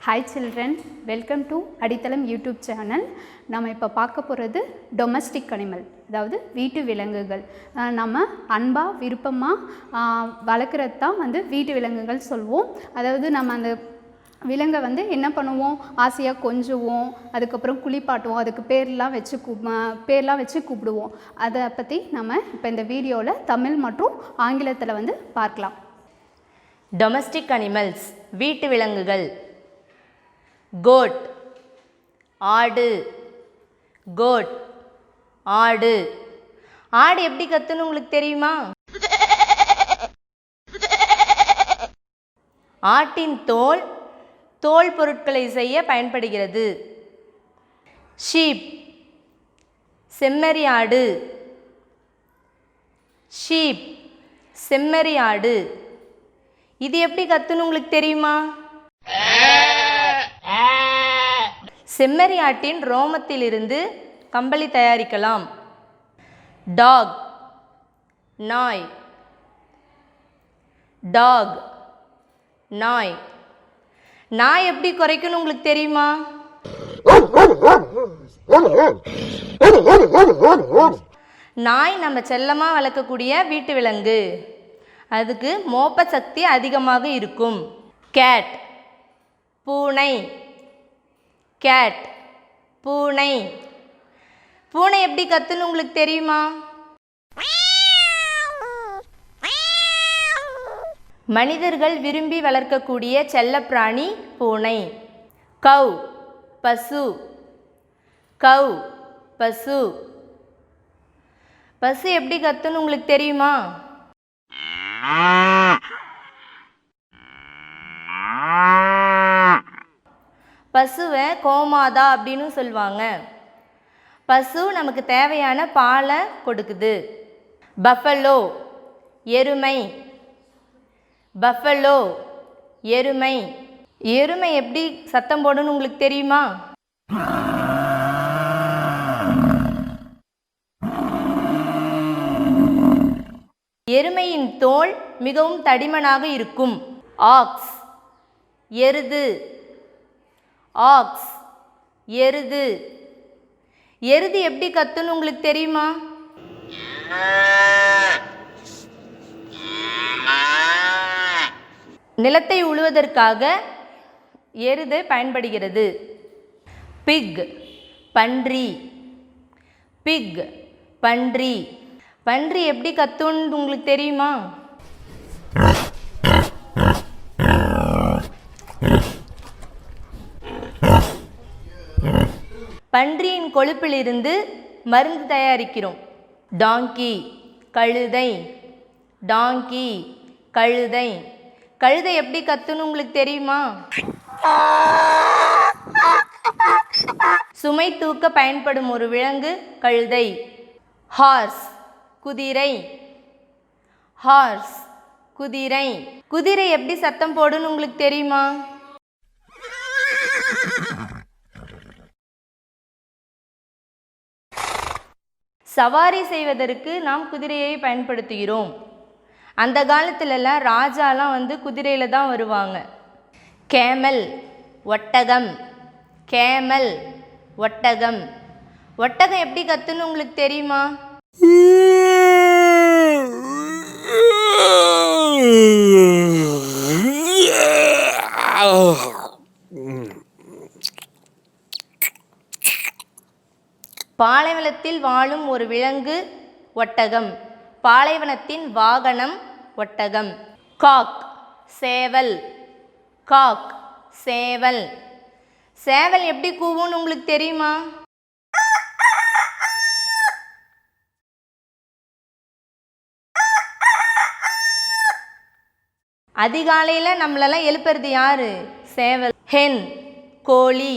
Hi children, welcome to அடித்தளம் YouTube channel. நம்ம இப்போ பார்க்க போகிறது டொமஸ்டிக் அனிமல், அதாவது வீட்டு விலங்குகள். நம்ம அன்பாக விருப்பமாக வளர்க்குறது தான் வீட்டு விலங்குகள் சொல்வோம். அதாவது நம்ம அந்த விலங்கை என்ன பண்ணுவோம், ஆசையாக கொஞ்சுவோம், அதுக்கப்புறம் குளிப்பாட்டுவோம், அதுக்கு பேர்லாம் வச்சு கூப்பிடுவோம். அதை பற்றி நம்ம இப்போ இந்த வீடியோவில் தமிழ் மற்றும் ஆங்கிலத்தில் பார்க்கலாம். டொமஸ்டிக் அனிமல்ஸ் வீட்டு விலங்குகள். கோட் ஆடு, கோட் ஆடு. ஆடு எப்படி கத்துன்னு உங்களுக்கு தெரியுமா? ஆட்டின் தோல் தோல் பொருட்களை செய்ய பயன்படுகிறது. ஷீப் செம்மறி ஆடு, ஷீப் செம்மறி ஆடு. இது எப்படி கத்துன்னு உங்களுக்கு தெரியுமா? செம்மறி ஆட்டின் ரோமத்திலிருந்து கம்பளி தயாரிக்கலாம். டாக் நாய், டாக் நாய். நாய் எப்படி குறைக்கணும் உங்களுக்கு தெரியுமா? நாய் நம்ம செல்லமாக வளர்க்கக்கூடிய வீட்டு விலங்கு, அதுக்கு மோப்ப சக்தி அதிகமாக இருக்கும். கேட் பூனை, கேட் பூனை. பூனை எப்படி கத்துன்னு உங்களுக்கு தெரியுமா? மனிதர்கள் விரும்பி வளர்க்கக்கூடிய செல்லப்பிராணி பூனை. கவ் பசு, கவ் பசு. பசு எப்படி கத்துன்னு உங்களுக்கு தெரியுமா? பசுவை கோமாதா அப்படின்னு சொல்லுவாங்க. பசு நமக்கு தேவையான பாலை கொடுக்குது. பஃபலோ எருமை, பஃபலோ எருமை. எருமை எப்படி சத்தம் போடணும்னு உங்களுக்கு தெரியுமா? எருமையின் தோல் மிகவும் தடிமனாக இருக்கும். ஆக்ஸ் எருது, ஆக்ஸ் எருது. எருது எப்படி கத்துன்னு உங்களுக்கு தெரியுமா? நிலத்தை உழுவதற்காக எருது பயன்படுகிறது. பிக் பன்றி, பிக் பன்றி. பன்றி எப்படி கத்துன்னு உங்களுக்கு தெரியுமா? பன்றியின் கொழுப்பிலிருந்து மருந்து தயாரிக்கிறோம். டாங்கி கழுதை, டாங்கி கழுதை. கழுதை எப்படி கத்துன்னு உங்களுக்கு தெரியுமா? சுமை தூக்க பயன்படும் ஒரு விலங்கு கழுதை. ஹார்ஸ் குதிரை, ஹார்ஸ் குதிரை. குதிரை எப்படி சத்தம் போடுன்னு உங்களுக்கு தெரியுமா? சவாரி செய்வதற்கு நாம் குதிரையை பயன்படுத்துகிறோம். அந்த காலத்துலலாம் ராஜாலாம் குதிரையில் தான் வருவாங்க. கேமல் ஒட்டகம், கேமல் ஒட்டகம். ஒட்டகம் எப்படி கத்துன்னு உங்களுக்கு தெரியுமா? பாலைவனத்தில் வாழும் ஒரு விலங்கு ஒட்டகம். பாலைவனத்தின் வாகனம் ஒட்டகம். காக் சேவல், காக் சேவல். சேவல் எப்படி கூவுன்னு உங்களுக்கு தெரியுமா? அதிகாலையில் நம்மளெல்லாம் எழுப்புறது யாரு? சேவல். ஹென் கோழி,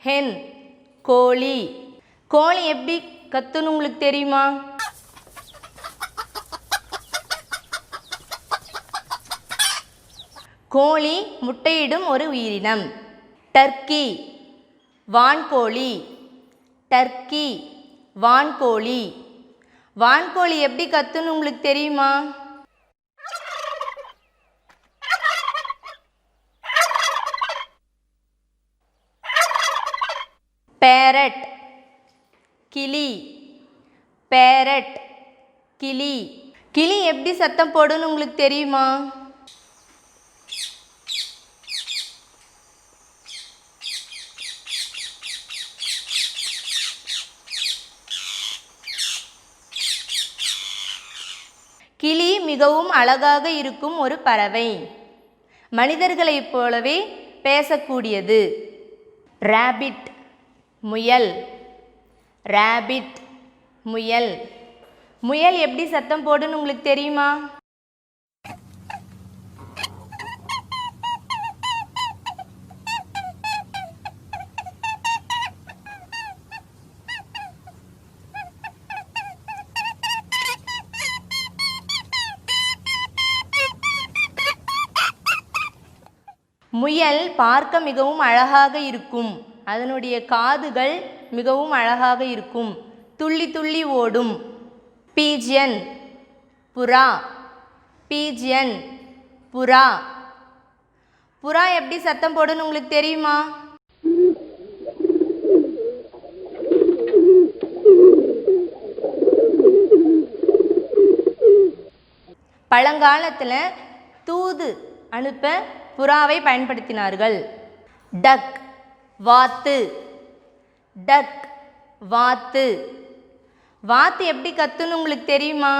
ஹென் கோழி. கோழி எப்படி கத்துன்னு உங்களுக்கு தெரியுமா? கோழி முட்டையிடும் ஒரு உயிரினம். டர்க்கி வான்கோழி, டர்க்கி வான்கோழி. வான்கோழி எப்படி கத்துன்னு உங்களுக்கு தெரியுமா? பேரட் கிளி, பேரட் கிளி. கிளி எப்படி சத்தம் போடுன்னு உங்களுக்கு தெரியுமா? கிளி மிகவும் அழகாக இருக்கும் ஒரு பறவை. மனிதர்களைப் போலவே பேசக்கூடியது. ராபிட் முயல், ராபிட் முயல். முயல் எப்படி சத்தம் போடுன்னு உங்களுக்கு தெரியுமா? முயல் பார்க்க மிகவும் அழகாக இருக்கும். அதனுடைய காதுகள் மிகவும் அழகாக இருக்கும். துள்ளி துள்ளி ஓடும். பீஜியன் புறா, பீஜியன் புறா. புறா எப்படி சத்தம் போடுன்னு உங்களுக்கு தெரியுமா? பழங்காலத்தில் தூது அனுப்ப புறாவை பயன்படுத்தினார்கள். டக் வாத்து, டக் வாத்து. வாத்து எப்படி கத்துன்னு உங்களுக்கு தெரியுமா?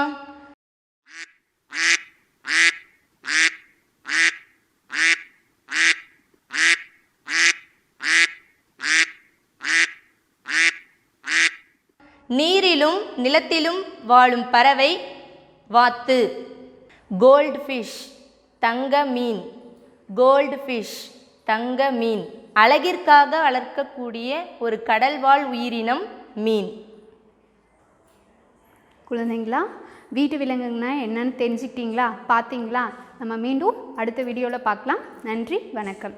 நீரிலும் நிலத்திலும் வாழும் பறவை வாத்து. கோல்டு ஃபிஷ் தங்க மீன், கோல்டு ஃபிஷ் தங்க மீன். அழகிற்காக வளர்க்கக்கூடிய ஒரு கடல்வாழ் உயிரினம் மீன். குழந்தைங்களா, வீட்டு விலங்குன்னா என்னன்னு தெரிஞ்சுக்கிட்டீங்களா? பார்த்தீங்களா? நம்ம மீண்டும் அடுத்த வீடியோவில் பார்க்கலாம். நன்றி, வணக்கம்.